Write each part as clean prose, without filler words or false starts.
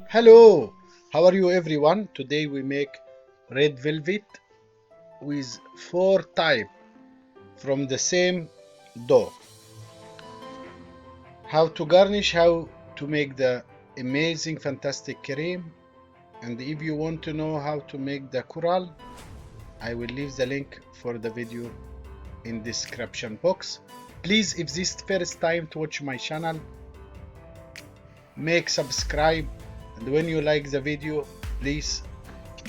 Hello, how are you everyone? Today we make red velvet with 4 types from the same dough. How to garnish, how to make the amazing fantastic cream, and if you want to know how to make the coral, I will leave the link for the video in description box. Please, if this is first time to watch my channel, make subscribe, and when you like the video, please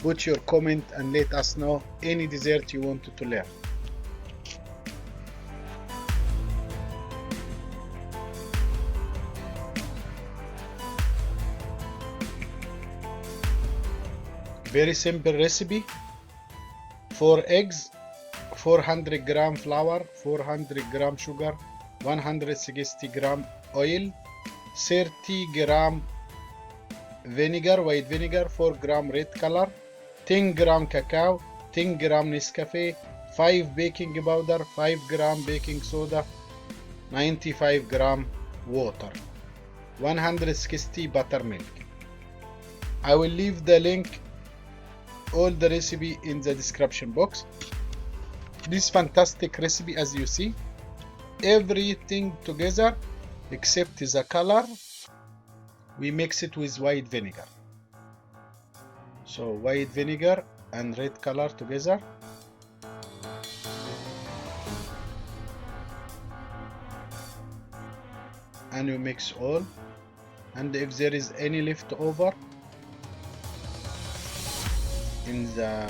put your comment and let us know any dessert you want to learn. Very simple recipe. 4 eggs, 400 gram flour, 400 gram sugar, 160 gram oil, 30 gram vinegar, white vinegar, 4 gram red color, 10 gram cacao, 10 gram nescafe, 5 baking powder, 5 gram baking soda, 95 gram water, 160 buttermilk. I will leave the link all the recipe in the description box. This fantastic recipe, as you see, everything together except the color, we mix it with white vinegar. So white vinegar and red color together. And you mix all, and if there is any leftover in the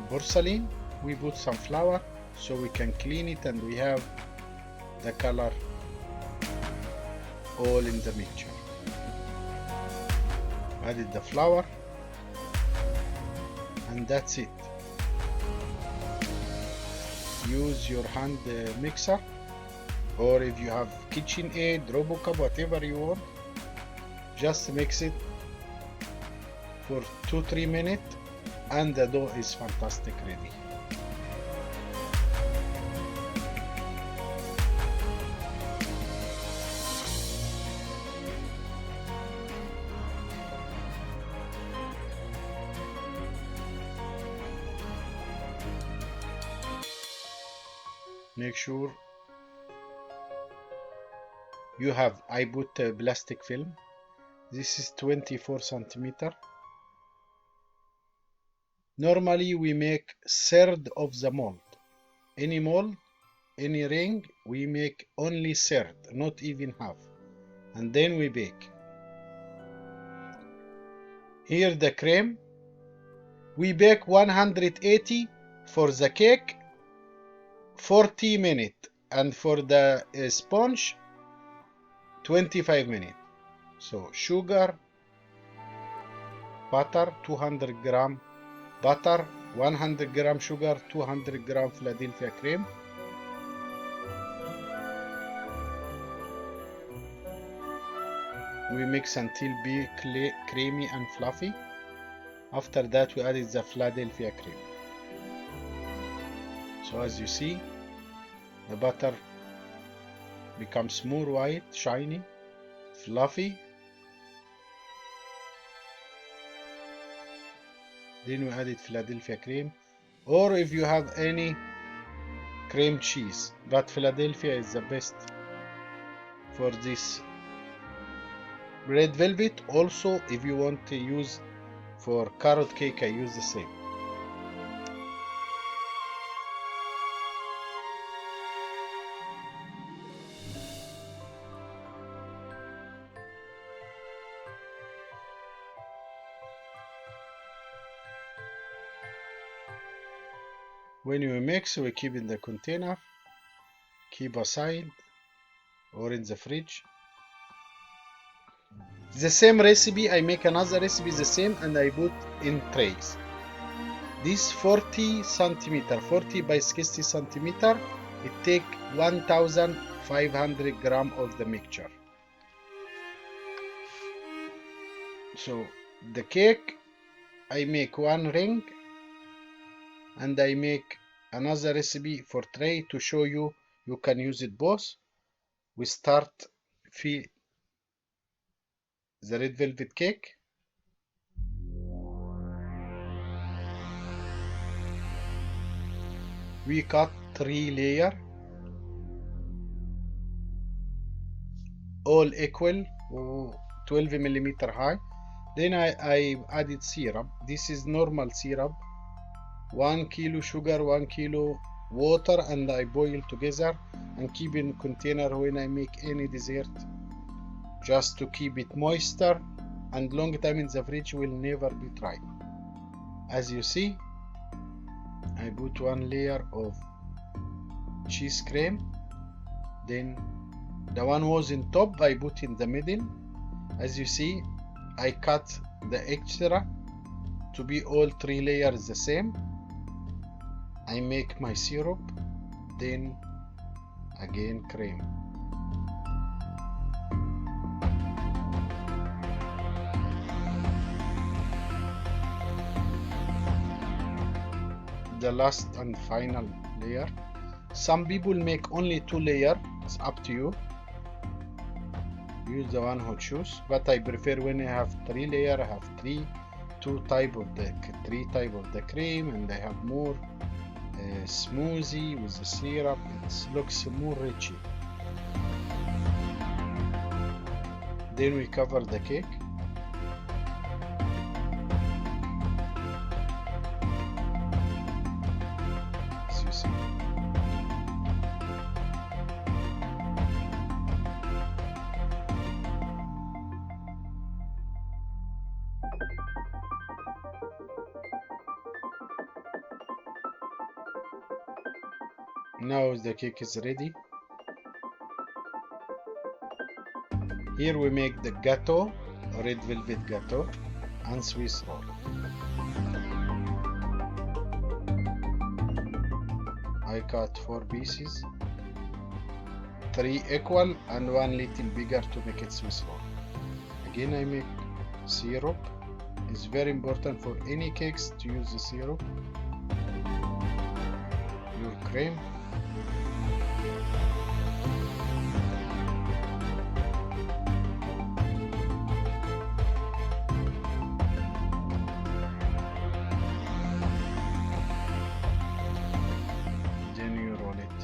porcelain, we put some flour so we can clean it and we have the color all in the mixture. Added the flour, and that's it. Use your hand mixer, or if you have KitchenAid, RoboCup, whatever you want, just mix it for 2-3 minutes and the dough is fantastic ready. Make sure you have, I put a plastic film. This is 24 centimeter. Normally we make third of the mold. Any mold, any ring, we make only third, not even half. And then we bake. Here the cream. We bake 180 for the cake, 40 minutes, and for the sponge 25 minutes. So sugar, butter, 200 gram butter, 100 gram sugar, 200 gram Philadelphia cream. We mix until be creamy and fluffy. After that we added the Philadelphia cream. So as you see, the butter becomes more white, shiny, fluffy. Then we added Philadelphia cream, or if you have any cream cheese, but Philadelphia is the best for this red velvet. Also, if you want to use for carrot cake, I use the same. When you mix, we keep in the container, keep aside, or in the fridge. The same recipe, I make another recipe the same, and I put in trays. This 40 centimeter, 40 by 60 centimeter, it take 1500 gram of the mixture. So the cake, I make one ring, and I make another recipe for tray to show you can use it both. We start the red velvet cake. We cut 3 layers, all equal, 12 millimeter high. Then I added syrup. This is normal syrup. 1 kilo sugar, 1 kilo water, and I boil together and keep in container when I make any dessert, just to keep it moisture and long time in the fridge will never be dry. As you see, I put 1 layer of cheese cream, then the one was in top I put in the middle. As you see, I cut the extra to be all 3 layers the same. I make my syrup, then again cream. The last and final layer. Some people make only 2 layers, it's up to you. Use the one who choose, but I prefer when I have 3 layers, I have 3 type of the cream, and I have more smoothie with the syrup. It looks more rich. Then we cover the cake. As you see. Now the cake is ready. Here we make the gâteau, red velvet gâteau, and Swiss roll. I cut 4 pieces, 3 equal and 1 little bigger to make it Swiss roll. Again I make syrup. It's very important for any cakes to use the syrup. Your cream. Then you roll it.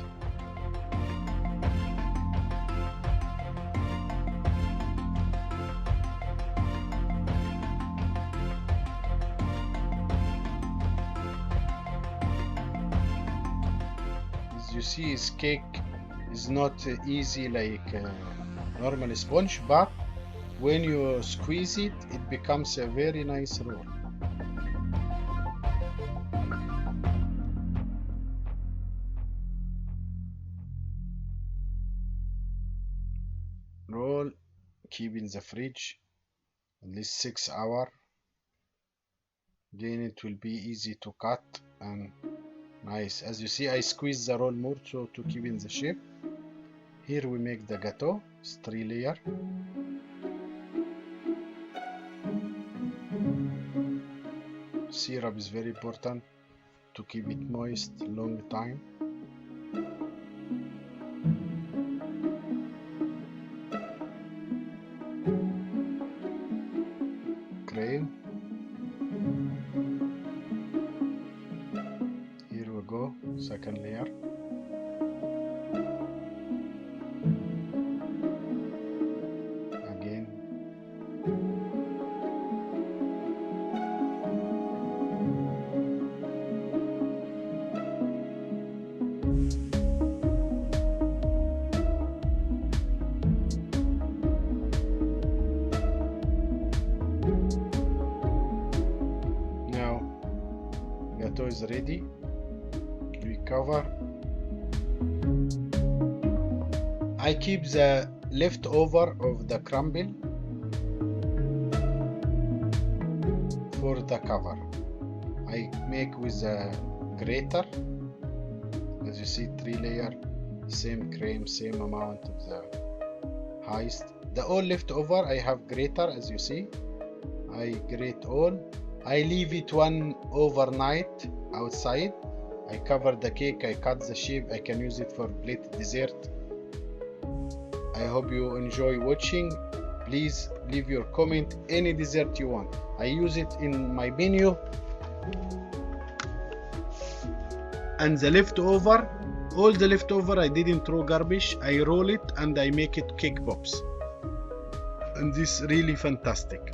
As you see, this cake is not easy like normal sponge, but when you squeeze it, it becomes a very nice roll. Roll, keep in the fridge at least 6 hours. Then it will be easy to cut and nice. As you see, I squeeze the roll more so to keep in the shape. Here we make the gâteau. It's 3 layer. Syrup is very important to keep it moist long time. Cream. Here we go, second layer. Again. Now gâteau is ready. We cover. I keep the leftover of the crumble for the cover. I make with a grater. As you see, 3 layer, same cream, same amount of the highest. The all leftover I have grater. As you see, I grate all. I leave it one overnight outside. I cover the cake, I cut the shape, I can use it for plate dessert. I hope you enjoy watching. Please leave your comment. Any dessert you want, I use it in my menu. And the leftover, all the leftover, I didn't throw garbage. I roll it and I make it cake pops, and this really fantastic.